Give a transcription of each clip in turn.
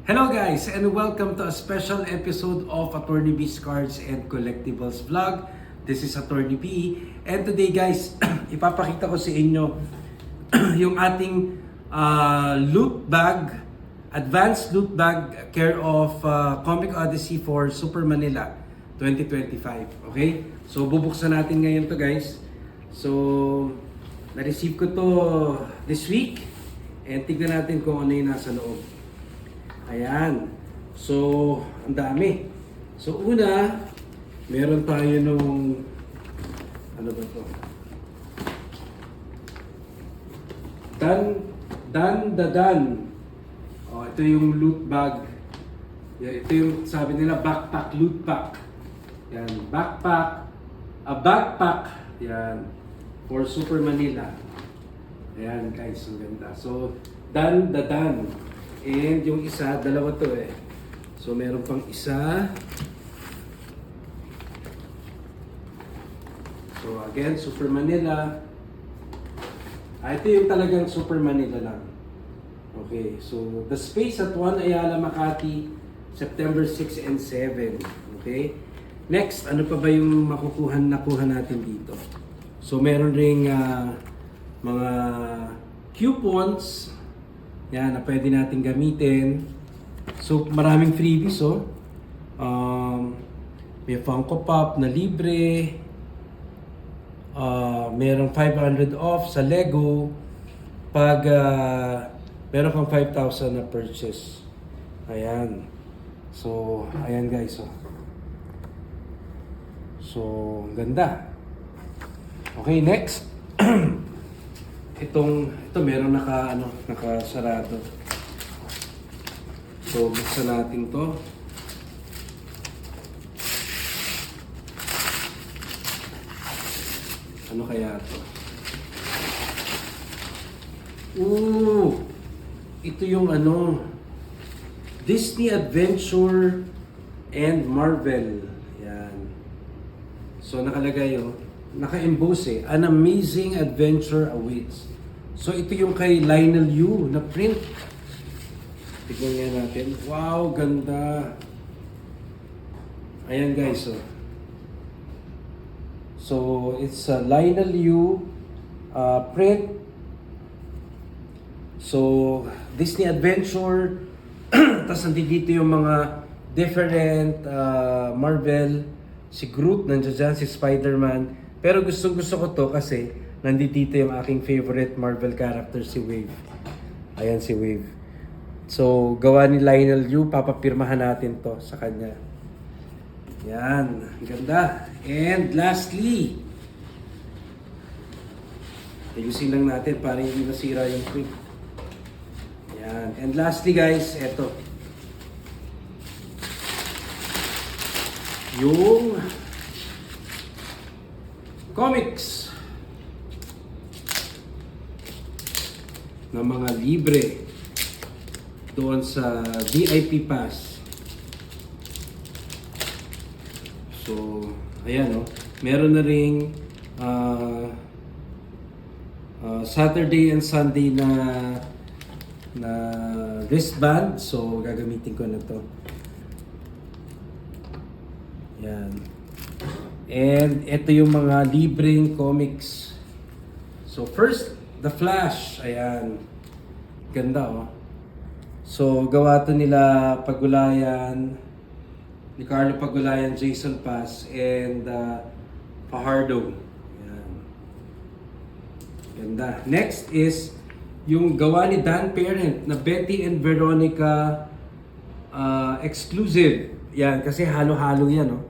Hello guys and welcome to a special episode of Attorney B's Cards and Collectibles Vlog. This is Attorney B and today guys, ipapakita ko sa inyo yung ating loot bag, advanced loot bag care of Comic Odyssey for Super Manila 2025. Okay? So bubuksan natin ngayon to guys. So na-receive ko to this week and tignan natin kung ano yung nasa loob. Ayan. So, ang dami. So, una, meron tayo nung, ano ba to? Dan. Oh, ito yung loot bag. Ito yung sabi nila backpack, loot pack. Yan, backpack. A backpack. Yan. For Super Manila. Ayan guys, ang ganda. So, Dan. And yung isa, dalawa to eh. So meron pang isa. So again, Super Manila. Ito yung talagang Super Manila lang. Okay, so The Space at 1 Ayala Makati, September 6 and 7. Okay. Next, ano pa ba yung nakuha natin dito? So meron ring mga coupons. Yan, na pwede natin gamitin. So, maraming freebies, oh. May Funko Pop na libre. Merong 500 off sa Lego. Pag meron kang 5,000 na purchase. Ayan. So, ayan guys, oh. So, ganda. Okay, next. Ito meron nakasarado. So, buksan natin to. Ano kaya to? Ito yung Disney Adventure and Marvel. Yan. So, nakalagay naka-emboss An amazing adventure awaits. So ito yung kay Lionel Yu na print. Tignan nga natin. Wow, ganda. Ayan guys, oh. So it's a Lionel Yu print. So Disney Adventure. Tapos nandito yung mga different Marvel. Si Groot nandiyan dyan, si Spider-Man. Pero gusto ko to kasi nandito yung aking favorite Marvel character, si Wave. Ayan si Wave. So, gawa ni Lionel Yu, papapirmahan natin to sa kanya. Yan, ganda. And lastly, ayusin lang natin para hindi masira yung print. Yan. And lastly guys, eto. Yung comics na mga libre doon sa VIP Pass. So, ayan meron na ring Saturday and Sunday na wristband. So, gagamitin ko na to. Yan. And ito yung mga libreng comics. So first, The Flash. Ayan. Ganda So gawa to nila Pagulayan, ni Carlo Pagulayan, Jason Paz, and Fajardo. Ayan. Ganda. Next is yung gawa ni Dan Parent na Betty and Veronica exclusive. Yan, kasi halo-halo yan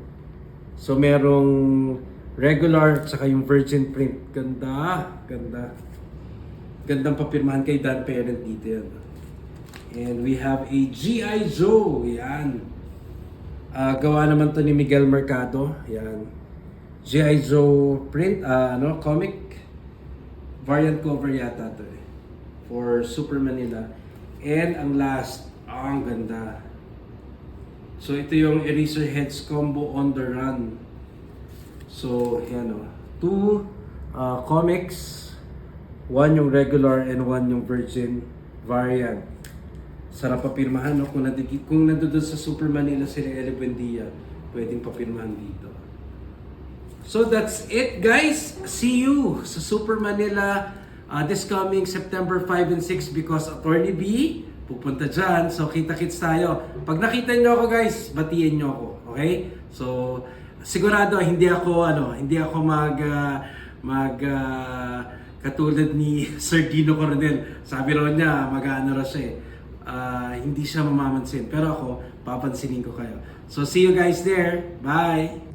So merong regular at saka yung virgin print. Ganda. Gandang papirmahan kay Dan Parent dito yan. And we have a G.I. Joe. Yan. Gawa naman to ni Miguel Mercado. Yan. G.I. Joe print, comic. Variant cover yata to for Super Manila. And ang last, ang ganda. So ito yung Eraserheads combo on the run. So yan two comics, one yung regular and one yung virgin variant. Sarap papirmahan, no? Kung nandoon sa Super Manila sila Ele Buendia, pwedeng papirmahan dito. So that's it, guys. See you sa Super Manila this coming September 5 and 6 because Attorney B pupunta dyan. So kita-kits tayo. Pag nakita nyo ako, guys, batiin nyo ako. Okay? So sigurado hindi ako katulad ni Sir Dino Coronel. Sabi raw niya, mag-ano raw siya hindi siya mamamansin. Pero ako, papansinin ko kayo. So see you guys there. Bye!